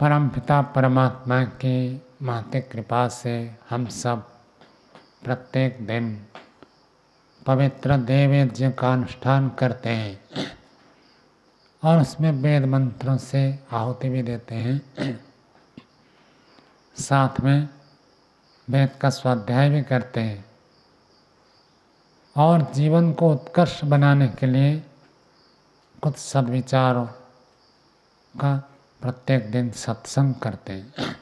परमपिता परमात्मा की महती कृपा से हम सब प्रत्येक दिन पवित्र देव यज्ञ का अनुष्ठान करते हैं और उसमें वेद मंत्रों से आहुति भी देते हैं। साथ में वेद का स्वाध्याय भी करते हैं और जीवन को उत्कृष्ट बनाने के लिए कुछ सद्विचारों का प्रत्येक दिन सत्संग करते हैं।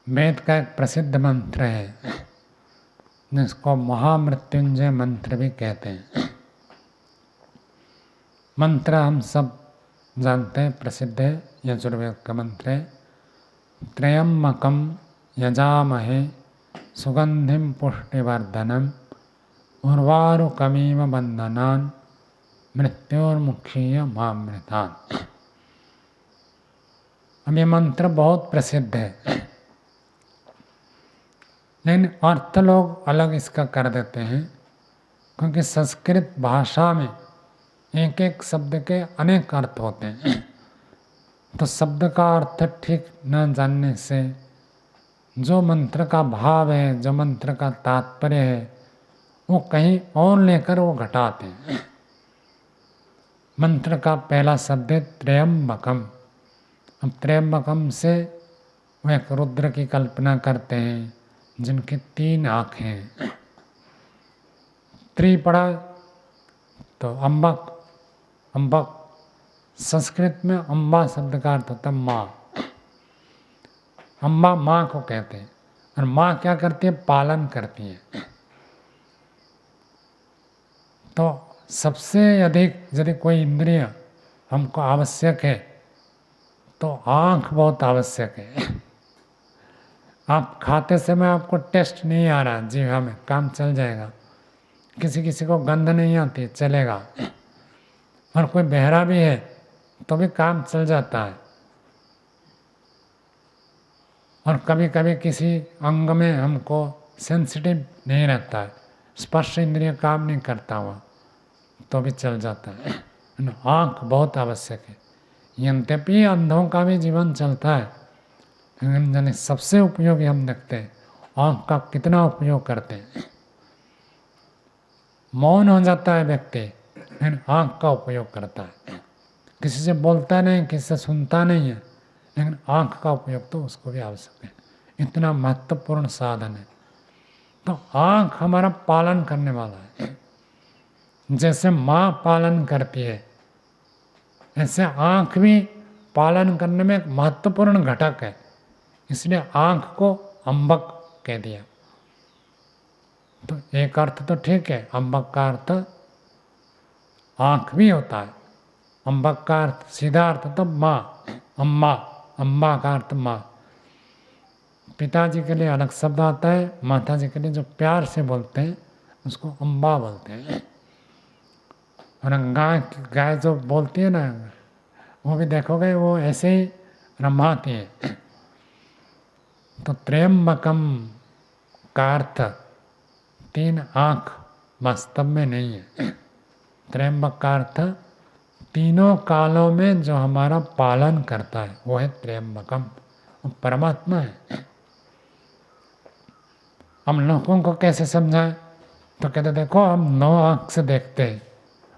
वेद का एक प्रसिद्ध मंत्र है जिसको महामृत्युंजय मंत्र भी कहते हैं। मंत्र हम सब जानते हैं, प्रसिद्ध है, यजुर्वेद का मंत्र है। त्र्यंबकम यजामहे सुगंधिम पुष्टिवर्धनम उर्वारुकमीव बंधनान् मृत्योर्मुक्षीय मामृतान्। अब ये मंत्र बहुत प्रसिद्ध है, लेकिन अर्थ लोग अलग इसका कर देते हैं, क्योंकि संस्कृत भाषा में एक एक शब्द के अनेक अर्थ होते हैं। तो शब्द का अर्थ ठीक न जानने से जो मंत्र का भाव है, जो मंत्र का तात्पर्य है, वो कहीं और लेकर वो घटाते हैं। मंत्र का पहला शब्द है त्र्यंबकम। अब त्र्यंबकम से वो एक रुद्र की कल्पना करते हैं जिनकी 3 आँखें हैं। त्रि पढ़ा तो अम्बक, अम्बक संस्कृत में अम्बा शब्द का अर्थ होता है माँ। अम्बा माँ को कहते हैं, और माँ क्या करती है? पालन करती है। तो सबसे अधिक यदि कोई इंद्रिय हमको आवश्यक है तो आँख बहुत आवश्यक है। आप खाते समय आपको टेस्ट नहीं आ रहा जीवा में, काम चल जाएगा। किसी किसी को गंध नहीं आती, चलेगा। और कोई बहरा भी है तो भी काम चल जाता है। और कभी कभी किसी अंग में हमको सेंसिटिव नहीं रहता है, स्पर्श इंद्रिय काम नहीं करता हुआ, तो भी चल जाता है। आँख बहुत आवश्यक है। यद्यपि अंधों का भी जीवन चलता है, लेकिन सबसे उपयोगी हम देखते हैं आँख का कितना उपयोग करते हैं। मौन हो जाता है व्यक्ति, लेकिन आँख का उपयोग करता है। किसी से बोलता नहीं, किसी से सुनता नहीं है, लेकिन आँख का उपयोग तो उसको भी आवश्यक है। इतना महत्वपूर्ण साधन है। तो आँख हमारा पालन करने वाला है। जैसे माँ पालन करती है, ऐसे आँख भी पालन करने में एक महत्वपूर्ण घटक है। इसलिए आँख को अम्बक कह दिया। तो एक अर्थ तो ठीक है, अम्बक का अर्थ आँख भी होता है। अम्बक का अर्थ सीधा अर्थ तो माँ, अम्मा, अम्बा का अर्थ माँ। पिताजी के लिए अलग शब्द आता है, माताजी के लिए जो प्यार से बोलते हैं उसको अम्बा बोलते हैं। और गाय जो बोलती है ना, वो भी देखोगे वो ऐसे ही रमाती है। तो त्र्यंबकम का अर्थ 3 आँख वास्तव में नहीं है। त्र्यंबक का अर्थ तीनों कालों में जो हमारा पालन करता है वो है त्र्यंबकम, वो परमात्मा है। हम लोगों को कैसे समझाएं? तो कहते देखो हम 9 आँख से देखते हैं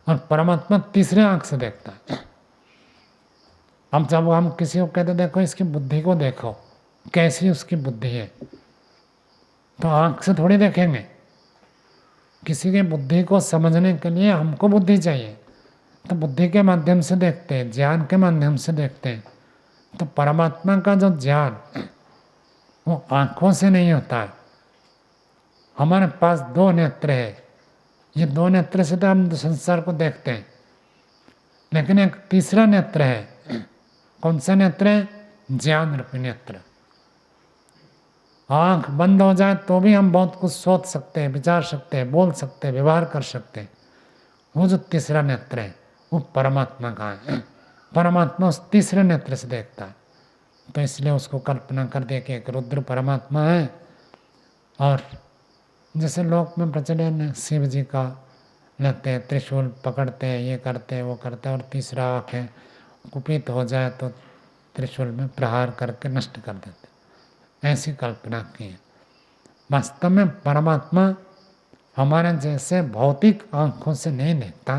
और परमात्मा तीसरे आँख से देखता है। हम जब हम किसी को कहते देखो इसकी बुद्धि को देखो, कैसी उसकी बुद्धि है, तो आँख से थोड़ी देखेंगे। किसी की बुद्धि को समझने के लिए हमको बुद्धि चाहिए, तो बुद्धि के माध्यम से देखते हैं, ज्ञान के माध्यम से देखते हैं। तो परमात्मा का जो ज्ञान वो आँखों से नहीं होता है। हमारे पास 2 नेत्र है, ये 2 नेत्र से तो हम संसार को देखते हैं, लेकिन एक तीसरा नेत्र है। कौन सा नेत्र है? ज्ञान रूपी नेत्र। आँख बंद हो जाए तो भी हम बहुत कुछ सोच सकते हैं, विचार सकते हैं, बोल सकते हैं, व्यवहार कर सकते हैं। वो जो तीसरा नेत्र है वो परमात्मा का है। परमात्मा उस तीसरे नेत्र से देखता है। तो इसलिए उसको कल्पना कर दिया कि एक रुद्र परमात्मा है। और जैसे लोक में प्रचलन शिव जी का लेते हैं, त्रिशूल पकड़ते हैं, ये करते हैं, वो करते हैं, और तीसरा आँख है, कुपित हो जाए तो त्रिशूल में प्रहार करके नष्ट कर देते, ऐसी कल्पना की है। वास्तव में परमात्मा हमारे जैसे भौतिक आंखों से नहीं देखता,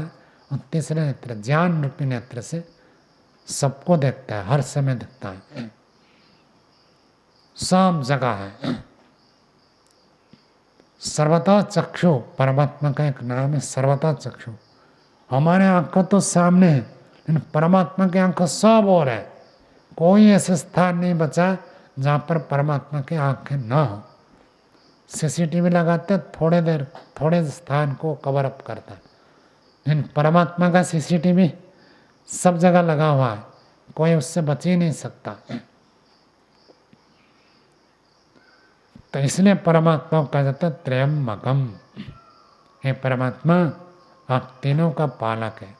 और तीसरे नेत्र ज्ञान रूपी नेत्र से सबको देखता है, हर समय देखता है, सब जगह है। सर्वथा चक्षु परमात्मा का एक नाम है, सर्वथा चक्षु। हमारे आंखों तो सामने है, लेकिन परमात्मा की आंखों सब और है। कोई ऐसा स्थान नहीं बचा जहाँ पर परमात्मा की आंखें ना हो। सीसीटीवी लगाते थोड़े स्थान को कवर अप करता है, लेकिन परमात्मा का सीसीटीवी सब जगह लगा हुआ है, कोई उससे बच ही नहीं सकता। तो इसलिए परमात्मा को कहा जाता है त्रयम्बकम। हे परमात्मा, आप तीनों का पालक है।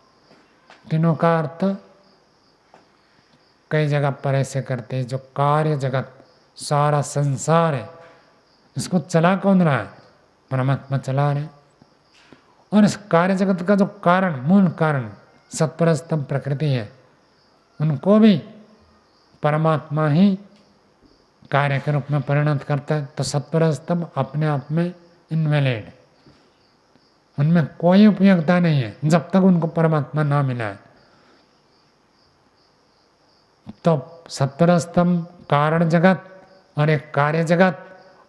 तीनों का अर्थ कई जगह पर ऐसे करते हैं, जो कार्य जगत सारा संसार है, इसको चला कौन रहा है? परमात्मा चला रहे। और इस कार्य जगत का जो कारण, मूल कारण सत्पर स्तंभ प्रकृति है, उनको भी परमात्मा ही कार्य के रूप में परिणत करता है। तो सत्पर स्तंभ अपने आप में इनवैलिड, उनमें कोई उपयोगिता नहीं है जब तक उनको परमात्मा ना मिला है। तो सत्पर स्तंभ, कारण जगत और एक कार्य जगत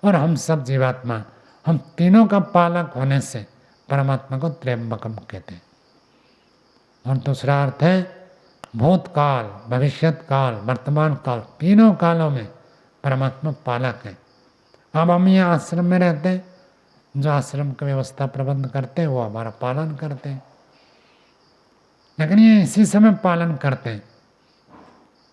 और हम सब जीवात्मा, हम तीनों का पालक होने से परमात्मा को त्रयंबकम कहते हैं। और दूसरा अर्थ है भूतकाल, भविष्यत काल, वर्तमान काल, तीनों कालों में परमात्मा पालक है। अब हम ये आश्रम में रहते हैं, जो आश्रम की व्यवस्था प्रबंध करते हैं वो हमारा पालन करते हैं, लेकिन ये इसी समय पालन करते हैं।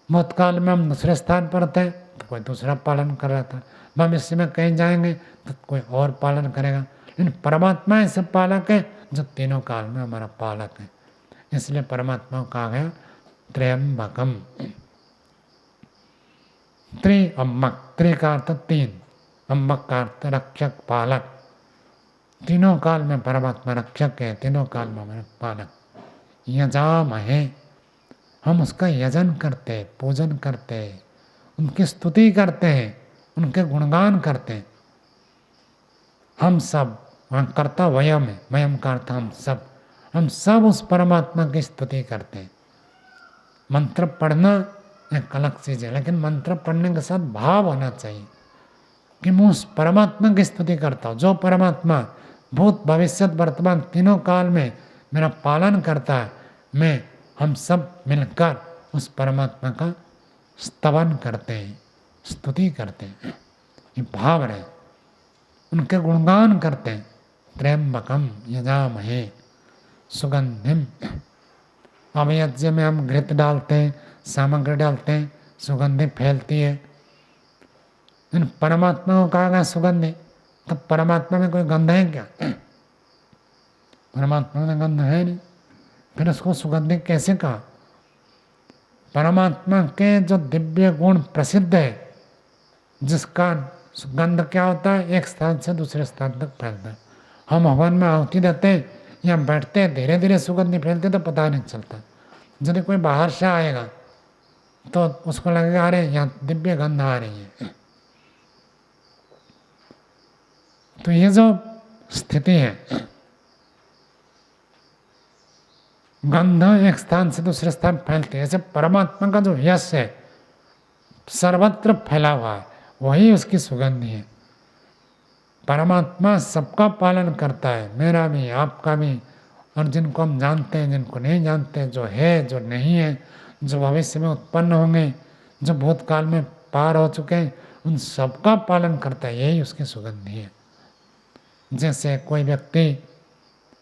भूतकाल में हम दूसरे स्थान पर थे तो कोई दूसरा पालन कर रहा था, भविष्य में कहीं जाएंगे तो कोई और पालन करेगा, लेकिन परमात्मा ऐसे पालक है जो तीनों काल में हमारा पालक है। इसलिए परमात्मा को कहा गया त्रयंबकम। त्रिअम्बक, त्रि का अर्थ तीन, अम्बक का अर्थ रक्षक, पालक। तीनों काल में परमात्मा रक्षक है, तीनों काल में हमारा पालक। यजामहे, हम उसका यजन करते हैं, पूजन करते हैं, उनकी स्तुति करते हैं, उनके गुणगान करते हैं। हम सब, वहाँ कर्ता वयम है, वयम का अर्थ हम सब उस परमात्मा की स्तुति करते हैं। मंत्र पढ़ना एक अलग चीज़ है, लेकिन मंत्र पढ़ने के साथ भाव होना चाहिए कि मैं उस परमात्मा की स्तुति करता हूँ, जो परमात्मा भूत भविष्य वर्तमान तीनों काल में मेरा पालन करता है। हम सब मिलकर उस परमात्मा का स्तवन करते हैं, स्तुति करते हैं, ये भाव रहे, उनके गुणगान करते हैं। त्र्यंबकम यजामहे सुगंधिम। अब यज्ञ में हम घृत डालते हैं, सामग्री डालते हैं, सुगंधि फैलती है। इन परमात्मा को कहा गया सुगंधि, तो परमात्मा में कोई गंध है क्या? परमात्मा में गंध है नहीं, फिर उसको सुगंधि कैसे कहा? परमात्मा के जो दिव्य गुण प्रसिद्ध है, जिसका गंध क्या होता है, एक स्थान से दूसरे स्थान तक फैलता है। हम हवन में आहुति देते हैं या बैठते हैं, धीरे धीरे सुगंध फैलते तो पता नहीं चलता। यदि कोई बाहर से आएगा तो उसको लगेगा अरे यहाँ दिव्य गंध आ रही है। तो ये जो स्थिति है, गंध एक स्थान से दूसरे स्थान फैलते हैं, ऐसे परमात्मा का जो यश है सर्वत्र फैला हुआ है, वही उसकी सुगंधि है। परमात्मा सबका पालन करता है, मेरा भी, आपका भी, और जिनको हम जानते हैं, जिनको नहीं जानते, जो है, जो नहीं है, जो भविष्य में उत्पन्न होंगे, जो भूतकाल में पार हो चुके हैं, उन सबका पालन करता है, यही उसकी सुगंधि है। जैसे कोई व्यक्ति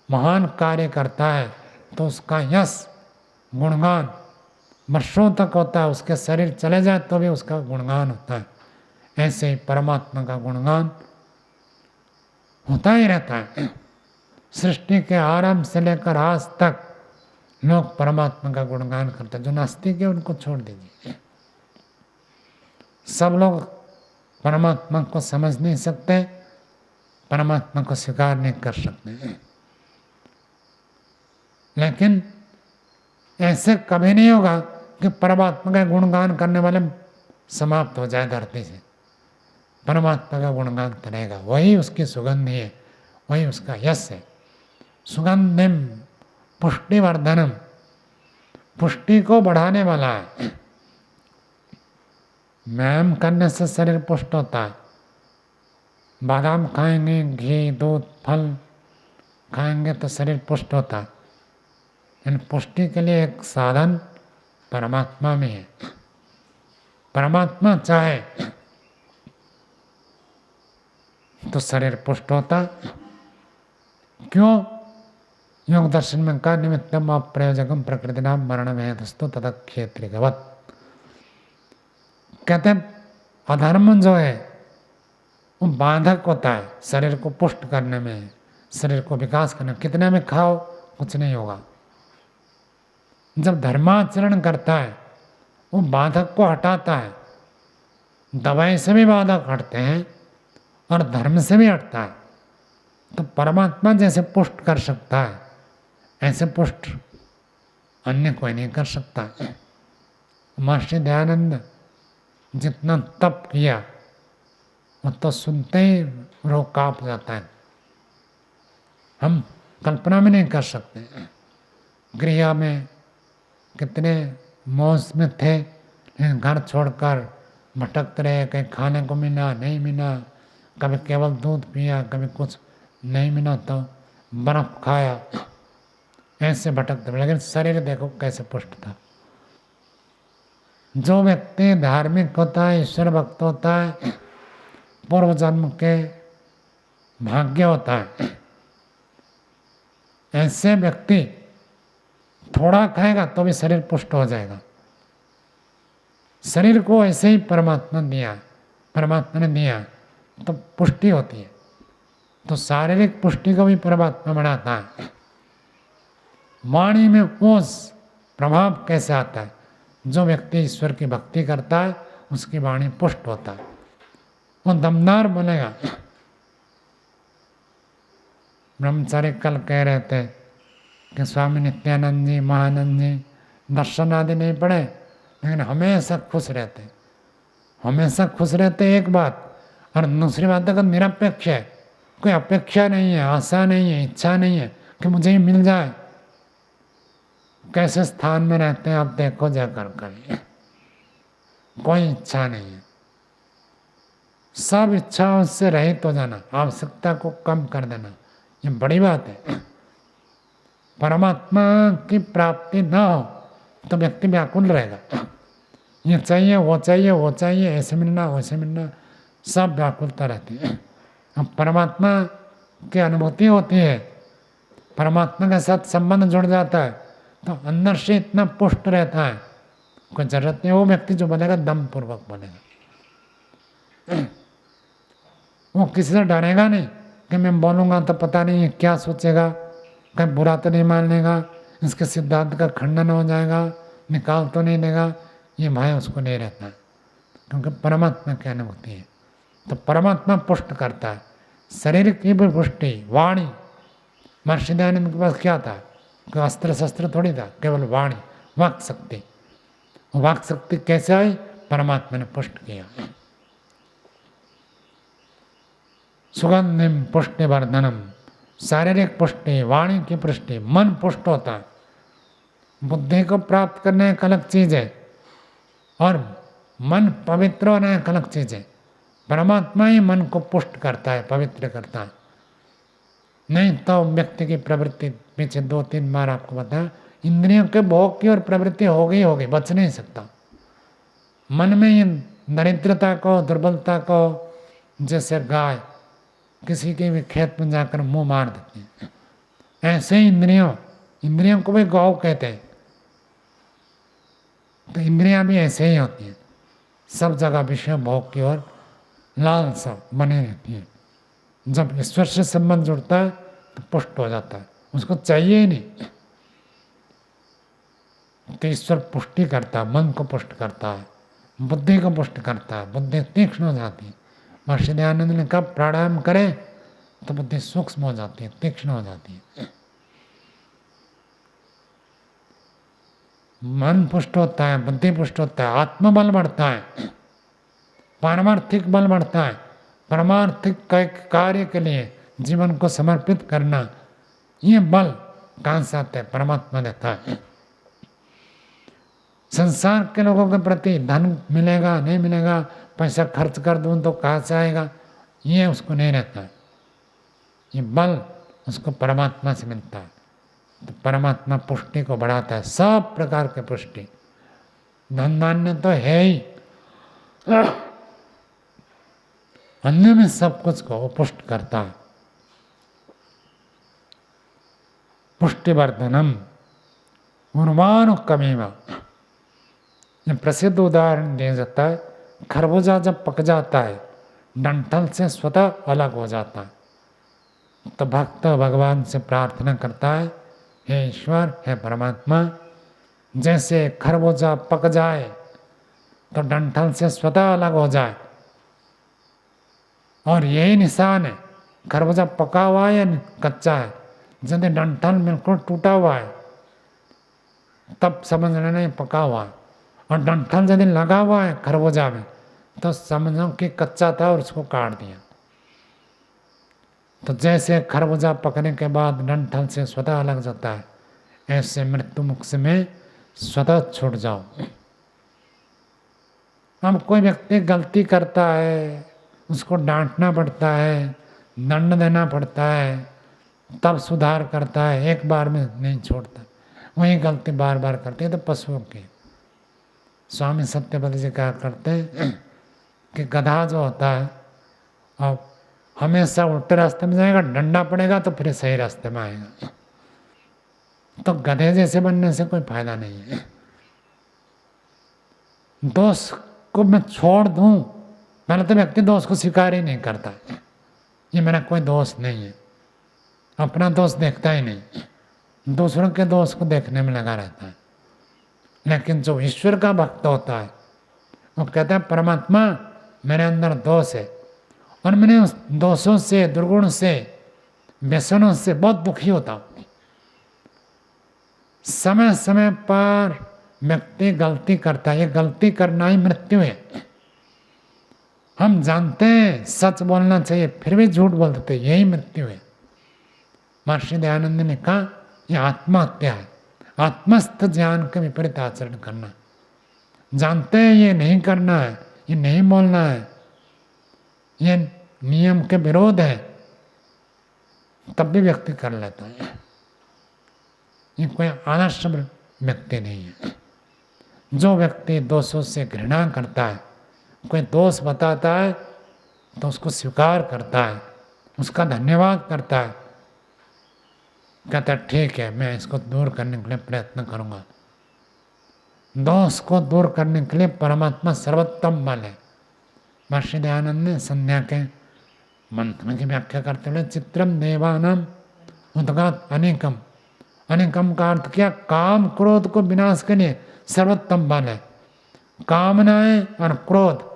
महान कार्य करता है तो उसका यश, गुणगान वर्षों तक होता है, उसके शरीर चले जाए तो भी उसका गुणगान होता है। ऐसे ही परमात्मा का गुणगान होता ही रहता है। सृष्टि के आरंभ से लेकर आज तक लोग परमात्मा का गुणगान करते हैं। जो नास्तिक है उनको छोड़ दीजिए, सब लोग परमात्मा को समझ नहीं सकते, परमात्मा को स्वीकार नहीं कर सकते। लेकिन ऐसे कभी नहीं होगा कि परमात्मा का गुणगान करने वाले समाप्त हो जाए धरती से, परमात्मा का गुणगान करेगा, वही उसकी सुगंधि है, वही उसका यश है। सुगंधिम पुष्टिवर्धनम, पुष्टि को बढ़ाने वाला है। व्यायाम करने से शरीर पुष्ट होता है। बादाम खाएंगे, घी, दूध, फल खाएंगे तो शरीर पुष्ट होता है। इन पुष्टि के लिए एक साधन परमात्मा में है। परमात्मा चाहे तो शरीर पुष्ट होता। क्यों? योग दर्शन में का निमित्तम अप्रयोजकम प्रकृति नाम मरण वेदस्तु तथा क्षेत्रिकवत। कहते हैं अधर्म जो है वो बाधक होता है शरीर को पुष्ट करने में, शरीर को विकास करने में। कितने में खाओ कुछ नहीं होगा। जब धर्माचरण करता है वो बाधक को हटाता है। दवाई से भी बाधक हटते हैं और धर्म से भी हटता है। तो परमात्मा जैसे पुष्ट कर सकता है ऐसे पुष्ट अन्य कोई नहीं कर सकता। महर्षि दयानंद जितना तप किया वो तो सुनते ही रोग कांप जाता है। हम कल्पना में नहीं कर सकते। गृह में कितने मौज में थे, लेकिन घर छोड़कर भटकते रहे। कहीं खाने को मिला नहीं मिला, कभी केवल दूध पिया, कभी कुछ नहीं मिला तो बर्फ खाया, ऐसे भटकते रहे। लेकिन शरीर देखो कैसे पुष्ट था। जो व्यक्ति धार्मिक होता है, ईश्वर भक्त होता है, पूर्व जन्म के भाग्य होता है, ऐसे व्यक्ति थोड़ा खाएगा तो भी शरीर पुष्ट हो जाएगा। शरीर को ऐसे ही परमात्मा ने दिया तो पुष्टि होती है। तो शारीरिक पुष्टि को भी परमात्मा बढ़ाता है। वाणी में ओस प्रभाव कैसे आता है? जो व्यक्ति ईश्वर की भक्ति करता है उसकी वाणी पुष्ट होता है, वो दमदार बनेगा। ब्रह्मचारी कल कह रहे थे कि स्वामी नित्यानंद जी, महानंद जी दर्शन आदि नहीं पढ़े लेकिन हमेशा खुश रहते, हमेशा खुश रहते एक बात। और दूसरी बात अगर निरपेक्ष है, कोई अपेक्षा नहीं है, आशा नहीं है, इच्छा नहीं है कि मुझे ही मिल जाए। कैसे स्थान में रहते हैं आप देखो जाकर कर, कोई इच्छा नहीं है। सब इच्छाओं से रहित हो जाना, आवश्यकता को कम कर देना, ये बड़ी बात है। परमात्मा की प्राप्ति ना हो तो व्यक्ति व्याकुल रहेगा। ये चाहिए वो चाहिए वो चाहिए, ऐसे मिलना वैसे मिलना, सब व्याकुलता रहती है। अब परमात्मा की अनुभूति होती है, परमात्मा के साथ संबंध जुड़ जाता है तो अंदर से इतना पुष्ट रहता है, कोई जरूरत नहीं। वो व्यक्ति जो बनेगा दम पूर्वक बनेगा। वो किसी से डरेगा नहीं कि मैं बोलूँगा तो पता नहीं क्या सोचेगा, कहीं बुरा तो नहीं मान लेगा, इसके सिद्धांत का खंडन हो जाएगा, निकाल तो नहीं देगा, ये भय उसको नहीं रहता, क्योंकि परमात्मा की अनुभूति है। तो परमात्मा पुष्ट करता है। शरीर की भी पुष्टि, वाणी। महर्षि दयानंद के पास क्या था? कोई अस्त्र शस्त्र थोड़ी था, केवल वाणी, वाक शक्ति। वाक शक्ति कैसे आई? परमात्मा ने पुष्ट किया। सुगंधिम पुष्टिवर्धनम, शारीरिक पुष्टि, वाणी की पुष्टि, मन पुष्ट होता है। बुद्धि को प्राप्त करने एक अलग चीज है और मन पवित्र होना एक अलग चीज है। परमात्मा ही मन को पुष्ट करता है, पवित्र करता है। नहीं तो व्यक्ति की प्रवृत्ति, पीछे 2-3 बार आपको बताया, इंद्रियों के भोग की और प्रवृत्ति होगी, बच नहीं सकता। मन में ये दरिद्रता को, दुर्बलता को, जैसे गाय किसी के भी खेत में जाकर मुंह मार देती है, ऐसे ही इंद्रियों को भी गौ कहते हैं। तो इंद्रियां भी ऐसे ही होती हैं, सब जगह विषय भोग की ओर लालसा बनी रहती है। जब ईश्वर से संबंध जुड़ता है तो पुष्ट हो जाता है, उसको चाहिए ही नहीं। तो ईश्वर पुष्टि करता है, मन को पुष्ट करता है, बुद्धि को पुष्ट करता है, बुद्धि तीक्ष्ण हो जाती है। महर्षि दयानंद ने कब प्राणायाम करें तो बुद्धि सूक्ष्म हो जाती है, तीक्ष्ण हो जाती है। मन पुष्ट होता है, बुद्धि पुष्ट होता है, आत्मबल बढ़ता है, पारमार्थिक बल बढ़ता है। परमार्थिक कार्य के लिए जीवन को समर्पित करना, ये बल कहाँ से आता है? परमात्मा देता है। संसार के लोगों के प्रति धन मिलेगा नहीं मिलेगा, पैसा खर्च कर दूं तो कहाँ से आएगा, ये उसको नहीं रहता है। ये बल उसको परमात्मा से मिलता है। तो परमात्मा पुष्टि को बढ़ाता है, सब प्रकार के पुष्टि। धन धान्य तो है ही, अन्य में सब कुछ को पुष्ट करता है। पुष्टिवर्धनम उर्वारुकमेव, प्रसिद्ध उदाहरण दिया जाता है। खरबूजा जब पक जाता है, डंठल से स्वतः अलग हो जाता है, तो भक्त भगवान से प्रार्थना करता है, हे ईश्वर, हे परमात्मा, जैसे खरबूजा पक जाए तो डंठल से स्वतः अलग हो जाए, और यही निशान है, खरबूजा पका हुआ है या कच्चा है। यदि डंठल बिल्कुल टूटा हुआ है तब समझ लेना ये पका हुआ है, और डंठल यदि लगा हुआ है खरबूजा में तो समझो कि कच्चा था और उसको काट दिया। तो जैसे खरबूजा पकने के बाद डंठल से स्वतः अलग जाता है, ऐसे मृत्यु मुख से में स्वतः छूट जाओ। अब कोई व्यक्ति गलती करता है, उसको डांटना पड़ता है, दंड देना पड़ता है, तब सुधार करता है, एक बार में नहीं छोड़ता। वही गलती बार बार करते हैं तो पशुओं की। स्वामी सत्यपति जी कहा करते हैं कि गधा जो होता है और हमेशा उल्टे रास्ते में जाएगा, डंडा पड़ेगा तो फिर सही रास्ते में आएगा। तो गधे जैसे बनने से कोई फायदा नहीं है। दोष को मैं छोड़ दूं, पहले तो व्यक्ति दोष को स्वीकार ही नहीं करता, ये मेरा कोई दोष नहीं है, अपना दोष देखता ही नहीं, दूसरों के दोष को देखने में लगा रहता है। लेकिन जो ईश्वर का भक्त होता है वो कहता है, परमात्मा मेरे अंदर दोष है और मैंने उस दोषों से, दुर्गुण से, व्यसनों से बहुत दुखी होता हूँ। समय समय पर व्यक्ति गलती करता है, ये गलती करना ही मृत्यु है। हम जानते हैं सच बोलना चाहिए फिर भी झूठ बोल देते, यही मृत्यु है। महर्षि दयानंद ने कहा यह आत्महत्या है, आत्मस्थ ज्ञान के विपरीत आचरण करना। जानते हैं ये नहीं करना है, ये नहीं बोलना है, ये नियम के विरोध है, तब भी व्यक्ति कर लेता है। ये कोई आदर्श व्यक्ति नहीं है। जो व्यक्ति दोषों से घृणा करता है, कोई दोष बताता है तो उसको स्वीकार करता है, उसका धन्यवाद करता है, कहता है ठीक है मैं इसको दूर करने के लिए प्रयत्न करूंगा। दोष को दूर करने के लिए परमात्मा सर्वोत्तम बल है। महर्षि दयानंद ने संध्या के मंत्र की व्याख्या करते हुए चित्रम देवानाम उद्गात अनेकम, अनेकम का अर्थ किया काम क्रोध को विनाश के लिए सर्वोत्तम बल है। कामनाएं और क्रोध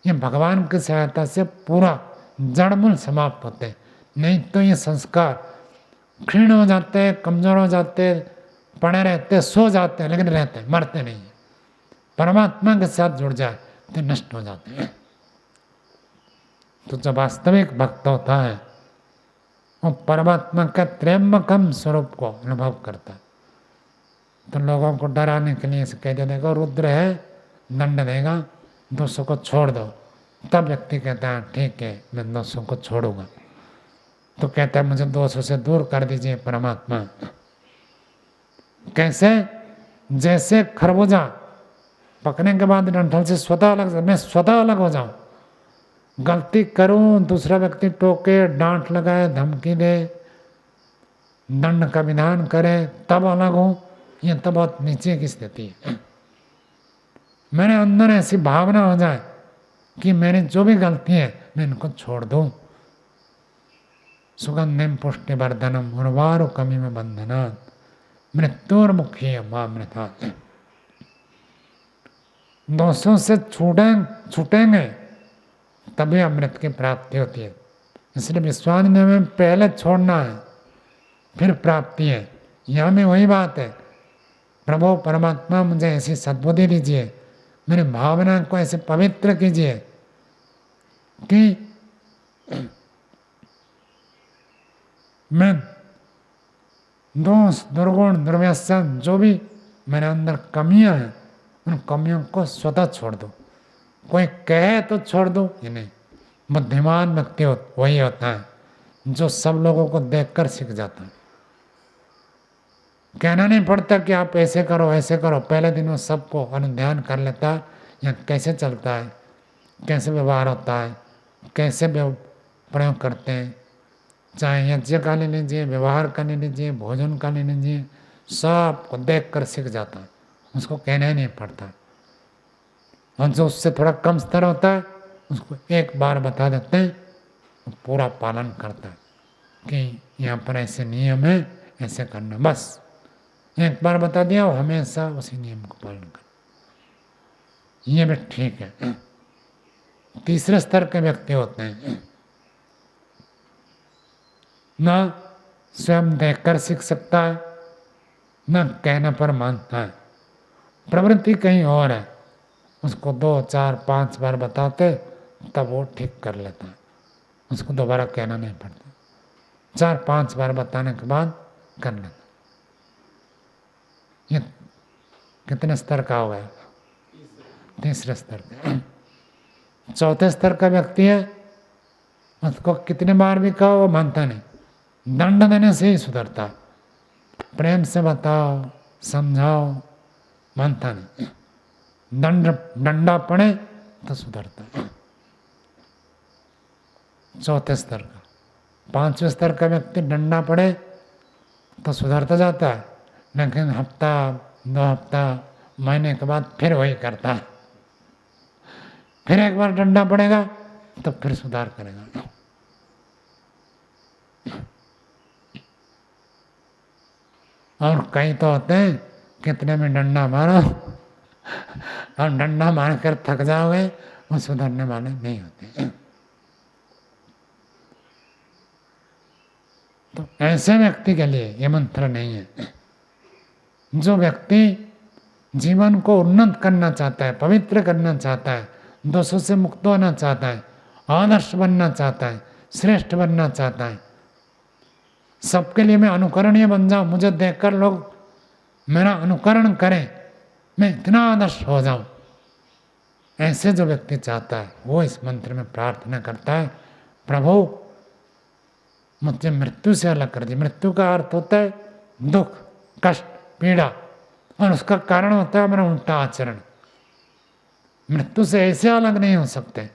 ये भगवान की सहायता से पूरा जड़मूल समाप्त होते हैं, नहीं तो ये संस्कार क्षीण हो जाते हैं, कमजोर हो जाते हैं, पड़े रहते, सो जाते हैं, लेकिन रहते हैं, मरते नहीं। परमात्मा के साथ जुड़ जाए तो नष्ट हो जाते हैं। तो जब वास्तविक भक्त होता है वो परमात्मा का त्र्यंबकम स्वरूप को अनुभव करता है। तो लोगों को डराने के लिए कह देगा रुद्र है, दंड देगा, दोषों को छोड़ दो। तब व्यक्ति कहता है ठीक है मैं दोषों को छोड़ूंगा। तो कहता है मुझे दोषों से दूर कर दीजिए परमात्मा। कैसे? जैसे खरबूजा पकने के बाद डंठल से स्वतः अलग, मैं स्वतः अलग हो जाऊं। गलती करूं, दूसरा व्यक्ति टोके, डांट लगाए, धमकी दे, दंड का विधान करे, तब अलग हो, ये तो बहुत नीचे की स्थिति है। मेरे अंदर ऐसी भावना हो जाए कि मेरी जो भी गलती है मैं इनको छोड़ दूं। सुगंधिम पुष्टिवर्धनम उर्वारुकमिव बंधनात् मृत्युर्मुखी मामृता। दोषों से छूटेंगे तभी अमृत की प्राप्ति होती है। इसलिए विश्वामित्र में पहले छोड़ना है फिर प्राप्ति है। यहाँ में वही बात है, प्रभु परमात्मा मुझे ऐसी सद्बुद्धि दीजिए, मेरी भावना को ऐसे पवित्र कीजिए कि मैं दोष, दुर्गुण, दुर्व्यसन जो भी मेरे अंदर कमियां हैं, उन कमियों को स्वतः छोड़ दो। कोई कहे तो छोड़ दो, ये नहीं। बुद्धिमान व्यक्ति वही होता है जो सब लोगों को देखकर सीख जाता है। कहना नहीं पड़ता कि आप ऐसे करो ऐसे करो, पहले दिन वो सबको अनुध्यान कर लेता है, या कैसे चलता है, कैसे व्यवहार होता है, कैसे प्रयोग करते हैं, चाहे यज्ञ का ले लीजिए, व्यवहार का ले लीजिए, भोजन का ले लीजिए, सब को देख कर सीख जाता है, उसको कहना ही नहीं पड़ता। और जो उससे थोड़ा कम स्तर होता है उसको एक बार बता देते हैं, वो पूरा पालन करता है कि यहाँ पर ऐसे नियम है, ऐसे करना, बस एक बार बता दिया, वो हमेशा उसी नियम को पालन कर, ये भी ठीक है। तीसरे स्तर के व्यक्ति होते हैं, ना स्वयं देखकर सीख सकता है, ना कहने पर मानता है, प्रवृत्ति कहीं और है, उसको 2, 4, 5 बार बताते तब वो ठीक कर लेता है, उसको दोबारा कहना नहीं पड़ता, 4, 5 बार बताने के बाद कर लेता। ये कितने स्तर का हो गया? तीसरे स्तर का। चौथे स्तर का व्यक्ति है, उसको कितने बार भी कहो वो मानता नहीं, दंड देने से ही सुधरता है, प्रेम से बताओ, समझाओ, मानता नहीं, डंडा पड़े तो सुधरता है। चौथे स्तर का। पांचवें स्तर का व्यक्ति डंडा पड़े तो सुधरता जाता है, लेकिन हफ्ता, 2 हफ्ता, महीने के बाद फिर वही करता है, फिर एक बार डंडा पड़ेगा तो फिर सुधार करेगा। और कई तो होते हैं कितने में डंडा मारो और डंडा मार कर थक जाओगे, वो सुधरने वाले नहीं होते। तो ऐसे व्यक्ति के लिए ये मंत्र नहीं है। जो व्यक्ति जीवन को उन्नत करना चाहता है, पवित्र करना चाहता है, दोषों से मुक्त होना चाहता है, आदर्श बनना चाहता है, श्रेष्ठ बनना चाहता है, सबके लिए मैं अनुकरणीय बन जाऊं, मुझे देखकर लोग मेरा अनुकरण करें, मैं इतना आदर्श हो जाऊं, ऐसे जो व्यक्ति चाहता है वो इस मंत्र में प्रार्थना करता है, प्रभु मुझे मृत्यु से अलग कर दी। मृत्यु का अर्थ होता है दुख, कष्ट, पीड़ा, और उसका कारण होता है मेरा उल्टा आचरण। मृत्यु से ऐसे अलग नहीं हो सकते।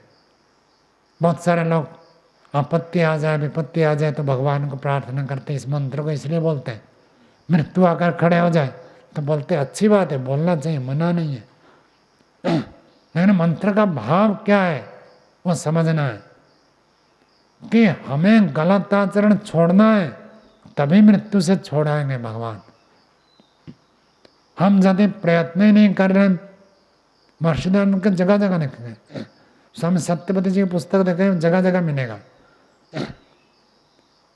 बहुत सारे लोग आपत्ति आ जाए, विपत्ति आ जाए तो भगवान को प्रार्थना करते, इस मंत्र को इसलिए बोलते हैं। मृत्यु आकर खड़े हो जाए तो बोलते अच्छी बात है, बोलना चाहिए, मना नहीं है, लेकिन मंत्र का भाव क्या है वो समझना है कि हमें गलत आचरण छोड़ना है, तभी मृत्यु से छोड़ाएंगे भगवान। हम यदि प्रयत्न ही नहीं कर रहे, महर्षिदान के जगह जगह लिखे, स्वामी सत्यपति जी की पुस्तक देखें, जगह जगह मिलेगा।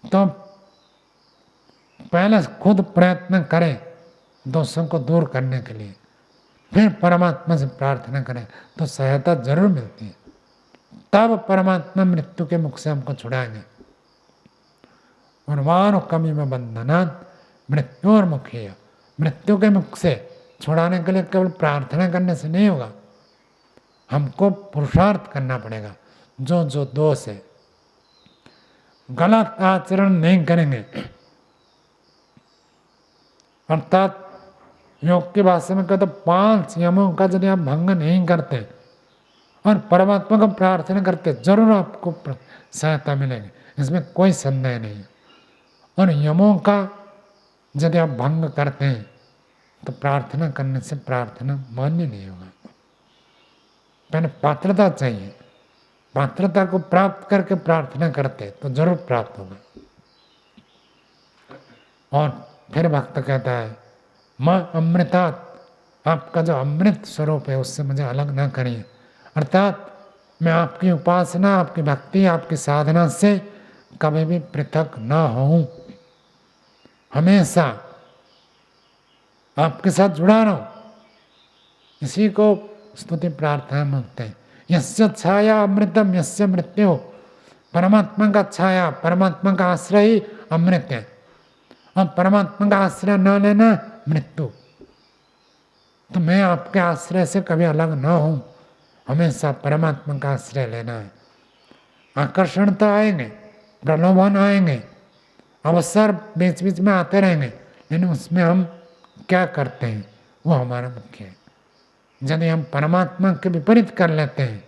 तो पहले खुद प्रयत्न करें दोषों को दूर करने के लिए, फिर परमात्मा से प्रार्थना करें तो सहायता जरूर मिलती है। तब परमात्मा मृत्यु के मुख से हमको छुड़ाएंगे। और वार कमी में बंधनात् मृत्यु और मुखी, मृत्यु के मुख से छुड़ाने के लिए केवल प्रार्थना करने से नहीं होगा, हमको पुरुषार्थ करना पड़ेगा। जो जो दोष है, गलत आचरण नहीं करेंगे, अर्थात योग की भाषा में कहते 5 यमों का यदि आप भंग नहीं करते और परमात्मा को प्रार्थना करते, जरूर आपको सहायता मिलेगी, इसमें कोई संदेह नहीं है। और यमों का यदि आप भंग करते हैं तो प्रार्थना करने से प्रार्थना मान्य नहीं होगा। पहले पात्रता चाहिए, पात्रता को प्राप्त करके प्रार्थना करते तो जरूर प्राप्त होगा। और फिर भक्त कहता है माँ अमृतात्, आपका जो अमृत स्वरूप है उससे मुझे अलग ना करिए, अर्थात मैं आपकी उपासना, आपकी भक्ति, आपकी साधना से कभी भी पृथक ना हूँ, हमेशा आपके साथ जुड़ा रहो। इसी को स्तुति प्रार्थना मांगते हैं। यस्य छाया अमृतम यस्य मृत्यु, परमात्मा का छाया, परमात्मा का आश्रय ही अमृत है, और परमात्मा का आश्रय न लेना मृत्यु। तो मैं आपके आश्रय से कभी अलग ना हूं, हमेशा परमात्मा का आश्रय लेना है। आकर्षण तो आएंगे, प्रलोभन आएंगे, अवसर बीच बीच में आते रहेंगे, लेकिन उसमें हम क्या करते हैं वो हमारा मुख्य है। यदि हम परमात्मा के विपरीत कर लेते हैं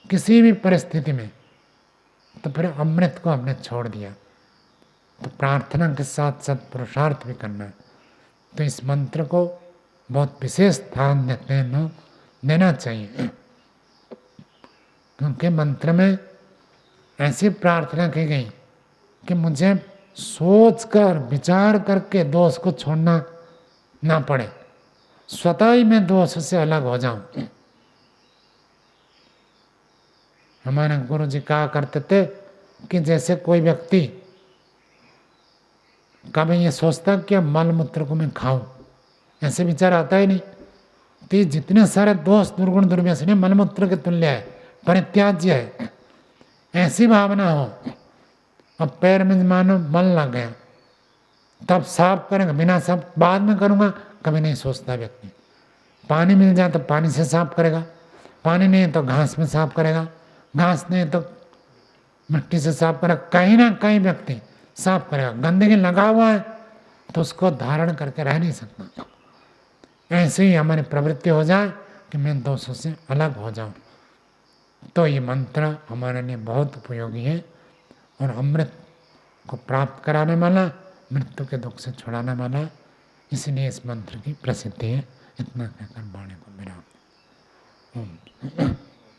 किसी भी परिस्थिति में, तो फिर अमृत को हमने छोड़ दिया। तो प्रार्थना के साथ साथ पुरुषार्थ भी करना है। तो इस मंत्र को बहुत विशेष स्थान देते हैं लोग, देना चाहिए, क्योंकि मंत्र में ऐसी प्रार्थना की गई कि मुझे सोच कर विचार करके दोष को छोड़ना ना पड़े, स्वतः ही मैं दोष से अलग हो जाऊं। हमारे गुरु जी कहा करते थे कि जैसे कोई व्यक्ति कभी ये सोचता कि अब मल मूत्र को मैं खाऊं, ऐसे विचार आता ही नहीं। तो जितने सारे दोष दुर्गुण दुर्व्यसनी मलमूत्र के तुल्य है, परित्याज्य है, ऐसी भावना हो। अब पैर में मानो मल लग गया, तब साफ करेंगे, बिना साफ बाद में करूँगा कभी नहीं सोचता व्यक्ति। पानी मिल जाए तो पानी से साफ करेगा, पानी नहीं तो घास में साफ करेगा, घास नहीं तो मिट्टी से साफ करेगा, कहीं ना कहीं व्यक्ति साफ करेगा। गंदगी लगा हुआ है तो उसको धारण करके रह नहीं सकता। ऐसे ही हमारी प्रवृत्ति हो जाए कि मैं दोषों से अलग हो जाऊं। तो ये मंत्र हमारे लिए बहुत उपयोगी है और अमृत को प्राप्त कराने वाला, मृत्यु के दुख से छुड़ाने वाला, इसलिए इस मंत्र की प्रसिद्धि है। इतना कहकर वाणी को विराम।